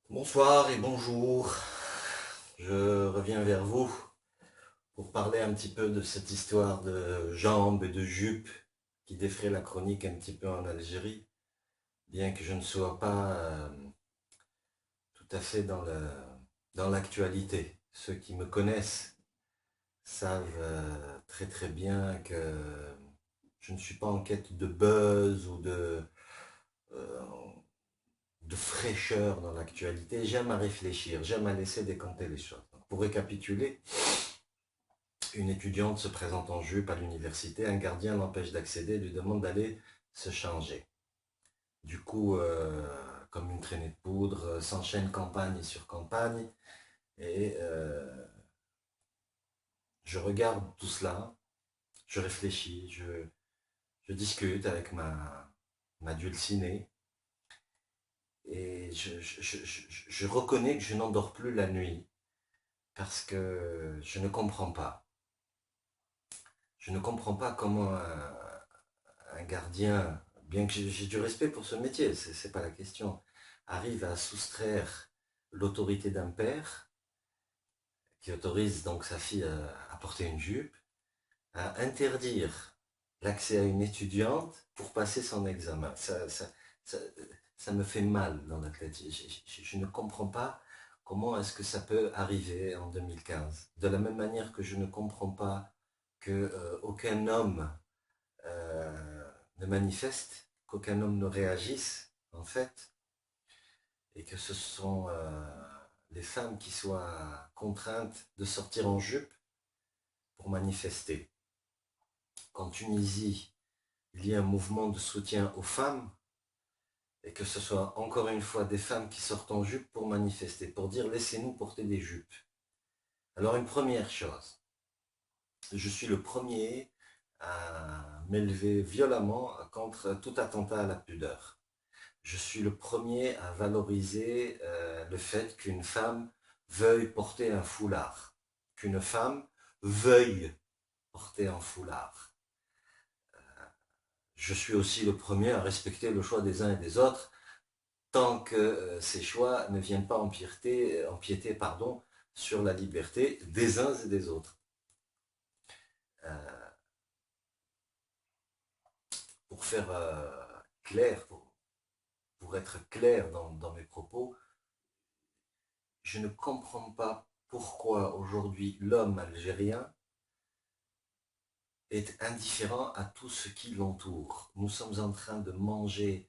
Bonsoir et bonjour. Je reviens vers vous pour parler un petit peu de cette histoire de jambes et de jupes qui défraie la chronique un petit peu en Algérie, bien que je ne sois pas tout à fait dans l'actualité. Ceux qui me connaissent savent très très bien que je ne suis pas en quête de buzz ou euh, de fraîcheur dans l'actualité. J'aime à réfléchir, j'aime à laisser décanter les choses. Pour récapituler, une étudiante se présente en jupe à l'université, un gardien l'empêche d'accéder et lui demande d'aller se changer. Du coup, comme une traînée de poudre, s'enchaîne campagne sur campagne, et je regarde tout cela, je réfléchis, je discute avec ma dulcinée, et je reconnais que je n'endors plus la nuit, parce que je ne comprends pas. Je ne comprends pas comment un gardien, bien que j'ai du respect pour ce métier, c'est pas la question, arrive à soustraire l'autorité d'un père qui autorise donc sa fille à porter une jupe, à interdire l'accès à une étudiante pour passer son examen. Ça, ça me fait mal dans la tête. Je ne comprends pas comment est-ce que ça peut arriver en 2015. De la même manière que je ne comprends pas que aucun homme ne manifeste, qu'aucun homme ne réagisse, en fait, et que ce sont les femmes qui soient contraintes de sortir en jupe pour manifester. Qu'en Tunisie, il y a un mouvement de soutien aux femmes, et que ce soit encore une fois des femmes qui sortent en jupe pour manifester, pour dire laissez-nous porter des jupes. Alors une première chose, je suis le premier à m'élever violemment contre tout attentat à la pudeur. Je suis le premier à valoriser le fait qu'une femme veuille porter un foulard, qu'une femme veuille porter un foulard. Je suis aussi le premier à respecter le choix des uns et des autres, tant que ces choix ne viennent pas empiéter sur la liberté des uns et des autres. Euh, pour faire clair, pour être clair dans mes propos, je ne comprends pas pourquoi aujourd'hui l'homme algérien est indifférent à tout ce qui l'entoure. Nous sommes en train de manger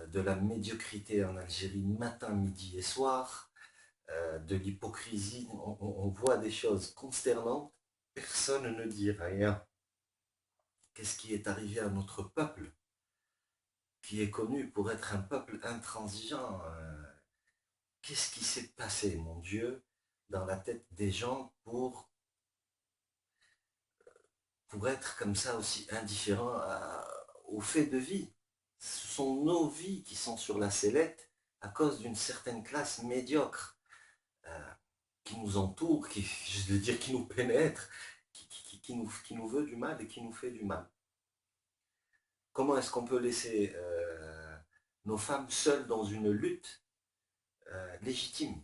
de la médiocrité en Algérie matin, midi et soir, de l'hypocrisie, on voit des choses consternantes, personne ne dit rien. Qu'est-ce qui est arrivé à notre peuple, qui est connu pour être un peuple intransigeant? Qu'est-ce qui s'est passé, mon Dieu, dans la tête des gens pour être comme ça aussi indifférent aux faits de vie? Ce sont nos vies qui sont sur la sellette à cause d'une certaine classe médiocre euh, qui nous entoure, je veux dire, qui nous pénètre, qui nous veut du mal et qui nous fait du mal. Comment est-ce qu'on peut laisser nos femmes seules dans une lutte légitime?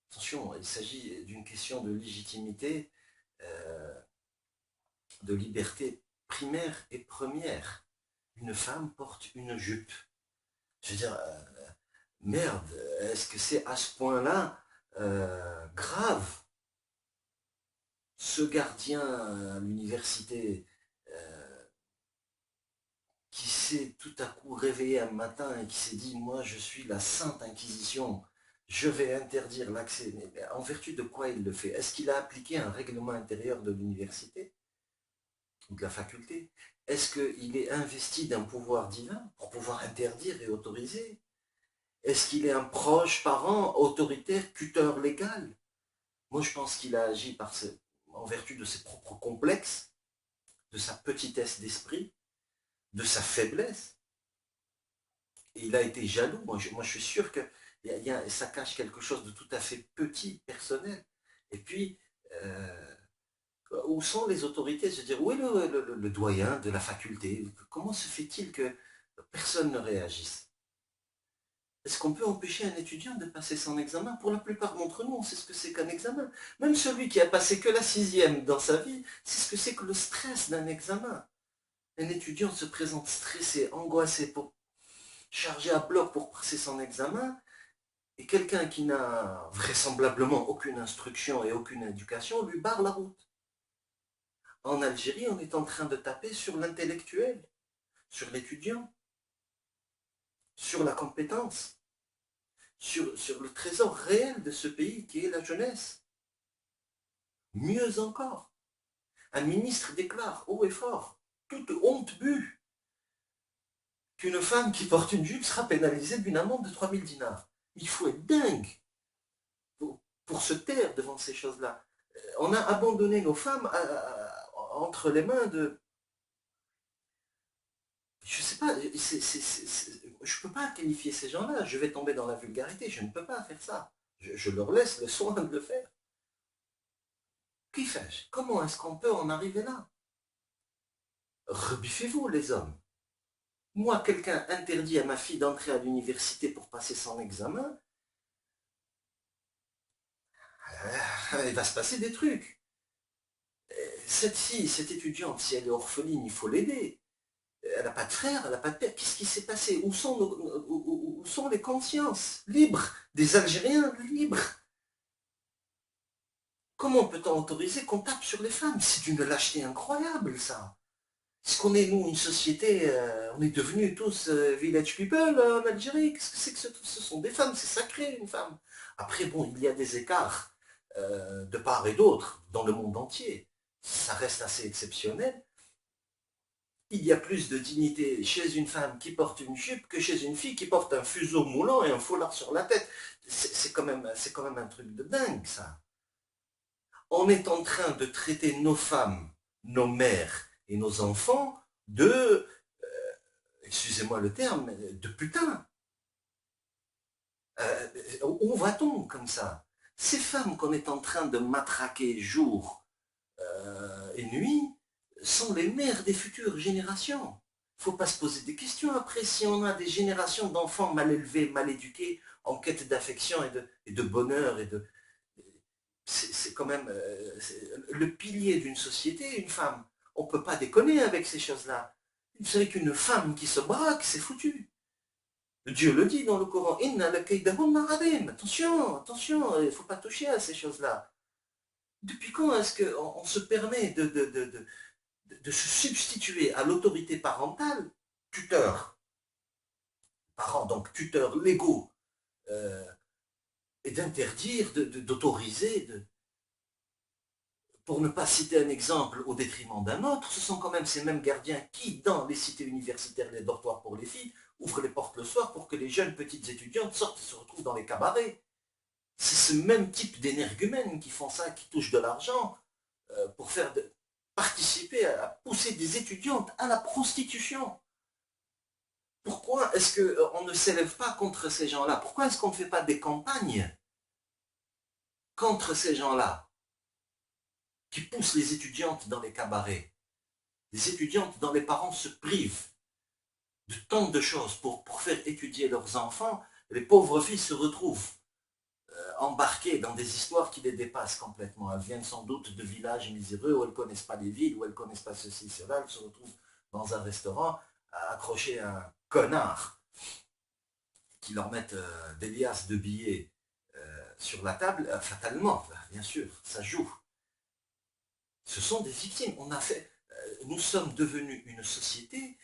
Attention, il s'agit d'une question de légitimité, euh, de liberté primaire et première. Une femme porte une jupe. Je veux dire, merde, est-ce que c'est à ce point-là grave? Ce gardien à l'université qui s'est tout à coup réveillé un matin et qui s'est dit, moi je suis la Sainte Inquisition, je vais interdire l'accès. Mais en vertu de quoi il le fait? Est-ce qu'il a appliqué un règlement intérieur de l'université ou de la faculté? Est-ce qu'il est investi d'un pouvoir divin pour pouvoir interdire et autoriser? Est-ce qu'il est un proche parent, autoritaire, tuteur légal? Moi je pense qu'il a agi en vertu de ses propres complexes, de sa petitesse d'esprit, de sa faiblesse. Et il a été jaloux. Moi, je suis sûr que ça cache quelque chose de tout à fait petit, personnel. Et puis, euh, où sont les autorités? Je veux dire, où est le doyen de la faculté? Comment se fait-il que personne ne réagisse? Est-ce qu'on peut empêcher un étudiant de passer son examen? Pour la plupart d'entre nous, on sait ce que c'est qu'un examen. Même celui qui a passé que la 6e dans sa vie, sait ce que c'est que le stress d'un examen. Un étudiant se présente stressé, angoissé, chargé à bloc pour passer son examen, et quelqu'un qui n'a vraisemblablement aucune instruction et aucune éducation lui barre la route. En Algérie, on est en train de taper sur l'intellectuel, sur l'étudiant, sur la compétence, sur le trésor réel de ce pays qui est la jeunesse. Mieux encore, un ministre déclare haut et fort, toute honte bue, qu'une femme qui porte une jupe sera pénalisée d'une amende de 3000 dinars. Il faut être dingue pour se taire devant ces choses-là. On a abandonné nos femmes entre les mains de... Je ne sais pas, je ne peux pas qualifier ces gens-là, je vais tomber dans la vulgarité, je ne peux pas faire ça. Je leur laisse le soin de le faire. Qui fais-je? Comment est-ce qu'on peut en arriver là? Rebuffez-vous les hommes. Moi, quelqu'un interdit à ma fille d'entrer à l'université pour passer son examen, il va se passer des trucs. Cette fille, cette étudiante, si elle est orpheline, il faut l'aider. Elle n'a pas de frère, elle n'a pas de père. Qu'est-ce qui s'est passé? Où sont les consciences libres des Algériens libres? Comment peut-on autoriser qu'on tape sur les femmes? C'est d'une lâcheté incroyable, ça. Est-ce qu'on est, nous, une société, on est devenus tous village people en Algérie? Qu'est-ce que c'est que ce sont des femmes? C'est sacré, une femme. Après, bon, il y a des écarts de part et d'autre dans le monde entier. Ça reste assez exceptionnel. Il y a plus de dignité chez une femme qui porte une jupe que chez une fille qui porte un fuseau moulant et un foulard sur la tête. C'est quand même un truc de dingue, ça. On est en train de traiter nos femmes, nos mères et nos enfants de, excusez-moi le terme, de putain. Où va-t-on comme ça? Ces femmes qu'on est en train de matraquer jour et nuit sont les mères des futures générations. Il ne faut pas se poser des questions après si on a des générations d'enfants mal élevés, mal éduqués, en quête d'affection et de bonheur. C'est quand même le pilier d'une société, une femme. On ne peut pas déconner avec ces choses-là. Vous savez qu'une femme qui se braque, c'est foutu. Dieu le dit dans le Coran, Inna la kaydahunna azim. Attention, attention, il ne faut pas toucher à ces choses-là. Depuis quand est-ce qu'on se permet de se substituer à l'autorité parentale, tuteur, parents, donc tuteurs légaux, et d'interdire, d'autoriser, pour ne pas citer un exemple au détriment d'un autre, ce sont quand même ces mêmes gardiens qui, dans les cités universitaires, les dortoirs pour les filles, ouvrent les portes le soir pour que les jeunes petites étudiantes sortent et se retrouvent dans les cabarets. C'est ce même type d'énergumènes qui font ça, qui touchent de l'argent pour participer à pousser des étudiantes à la prostitution. Pourquoi est-ce qu'on ne s'élève pas contre ces gens-là? Pourquoi est-ce qu'on ne fait pas des campagnes contre ces gens-là qui poussent les étudiantes dans les cabarets? Les étudiantes dont les parents se privent de tant de choses pour faire étudier leurs enfants, les pauvres filles se retrouvent embarquées dans des histoires qui les dépassent complètement. Elles viennent sans doute de villages miséreux où elles ne connaissent pas les villes, où elles ne connaissent pas ceci, cela. Elles se retrouvent dans un restaurant accrochées à un connard qui leur mettent des liasses de billets sur la table, fatalement, bien sûr, ça joue. Ce sont des victimes. Nous sommes devenus une société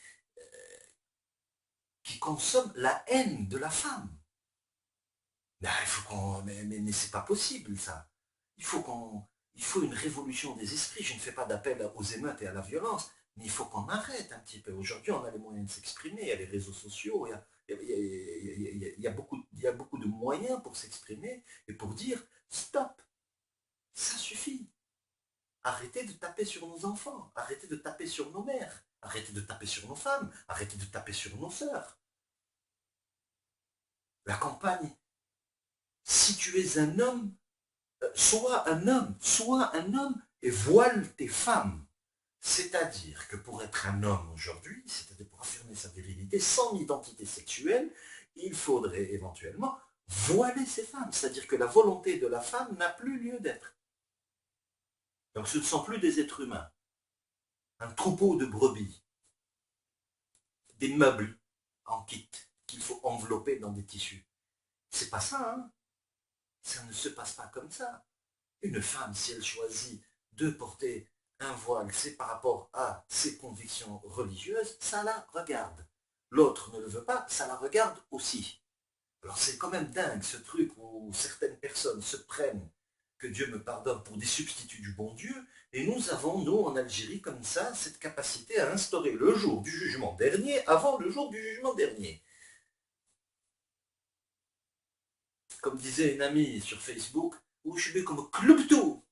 qui consomme la haine de la femme. Mais c'est pas possible, ça. Il faut une révolution des esprits. Je ne fais pas d'appel aux émeutes et à la violence, mais il faut qu'on arrête un petit peu. Aujourd'hui, on a les moyens de s'exprimer, il y a les réseaux sociaux, il y a beaucoup de moyens pour s'exprimer et pour dire stop, ça suffit. Arrêtez de taper sur nos enfants, arrêtez de taper sur nos mères, arrêtez de taper sur nos femmes, arrêtez de taper sur nos sœurs. La campagne, si tu es un homme, sois un homme et voile tes femmes. C'est-à-dire que pour être un homme aujourd'hui, c'est-à-dire pour affirmer sa virilité sans identité sexuelle, il faudrait éventuellement voiler ces femmes. C'est-à-dire que la volonté de la femme n'a plus lieu d'être. Donc ce ne sont plus des êtres humains. Un troupeau de brebis. Des meubles en kit qu'il faut envelopper dans des tissus. C'est pas ça, hein? Ça ne se passe pas comme ça. Une femme, si elle choisit de porter un voile, c'est par rapport à ses convictions religieuses, ça la regarde. L'autre ne le veut pas, ça la regarde aussi. Alors c'est quand même dingue ce truc où certaines personnes se prennent, que Dieu me pardonne, pour des substituts du bon Dieu, et nous avons, nous, en Algérie, comme ça, cette capacité à instaurer le jour du jugement dernier avant le jour du jugement dernier. Comme disait une amie sur Facebook, où je suis comme club tout.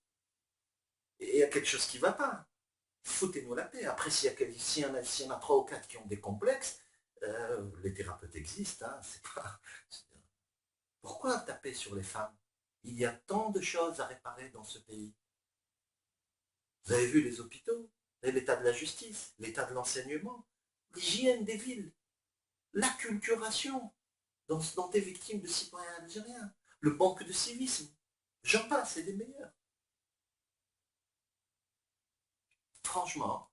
Et il y a quelque chose qui ne va pas. Foutez-nous la paix. Après, s'il y en a 3 ou 4 qui ont des complexes, les thérapeutes existent. Hein, c'est pas... Pourquoi taper sur les femmes? Il y a tant de choses à réparer dans ce pays. Vous avez vu les hôpitaux, l'état de la justice, l'état de l'enseignement, l'hygiène des villes, l'acculturation dont des victimes de citoyens algériens, le manque de civisme. J'en passe, c'est des meilleurs. Franchement,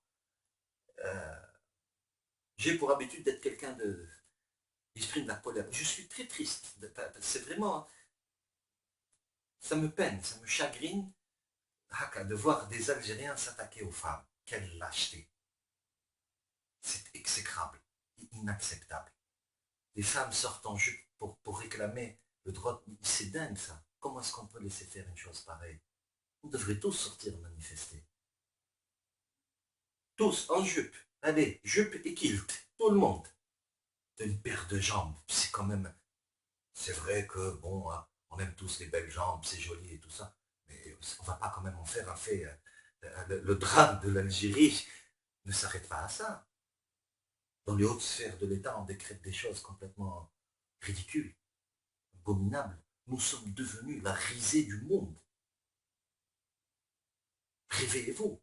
j'ai pour habitude d'être quelqu'un de... J'exprime de la colère. Je suis très triste. C'est vraiment... Ça me peine, ça me chagrine de voir des Algériens s'attaquer aux femmes. Quelle lâcheté. C'est exécrable, inacceptable. Les femmes sortent en jupe pour réclamer le droit. C'est dingue ça. Comment est-ce qu'on peut laisser faire une chose pareille? On devrait tous sortir manifester. Tous en jupe. Allez, jupe et kilt. Tout le monde. Une paire de jambes. C'est quand même... C'est vrai que, bon, hein, on aime tous les belles jambes, c'est joli et tout ça. Mais on ne va pas quand même en faire un fait. Le drame de l'Algérie ne s'arrête pas à ça. Dans les hautes sphères de l'État, on décrète des choses complètement ridicules, abominables. Nous sommes devenus la risée du monde. Réveillez-vous.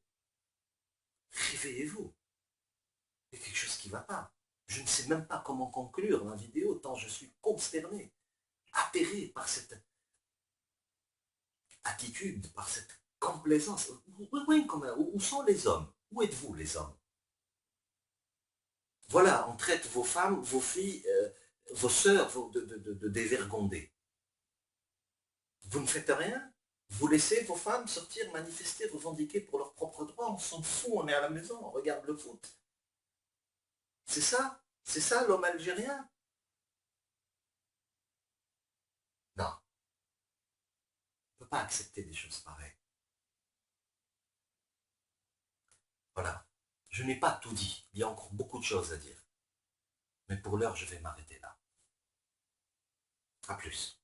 Réveillez-vous. Il y a quelque chose qui ne va pas. Je ne sais même pas comment conclure ma vidéo, tant je suis consterné, atterré par cette attitude, par cette complaisance. Où sont les hommes? Où êtes-vous les hommes? Voilà, on traite vos femmes, vos filles, vos sœurs de dévergondées. Vous ne faites rien? Vous laissez vos femmes sortir, manifester, revendiquer pour leurs propres droits? On s'en fout, on est à la maison, on regarde le foot. C'est ça? C'est ça l'homme algérien? Non, on ne peut pas accepter des choses pareilles. Voilà. Je n'ai pas tout dit. Il y a encore beaucoup de choses à dire. Mais pour l'heure, je vais m'arrêter là. À plus.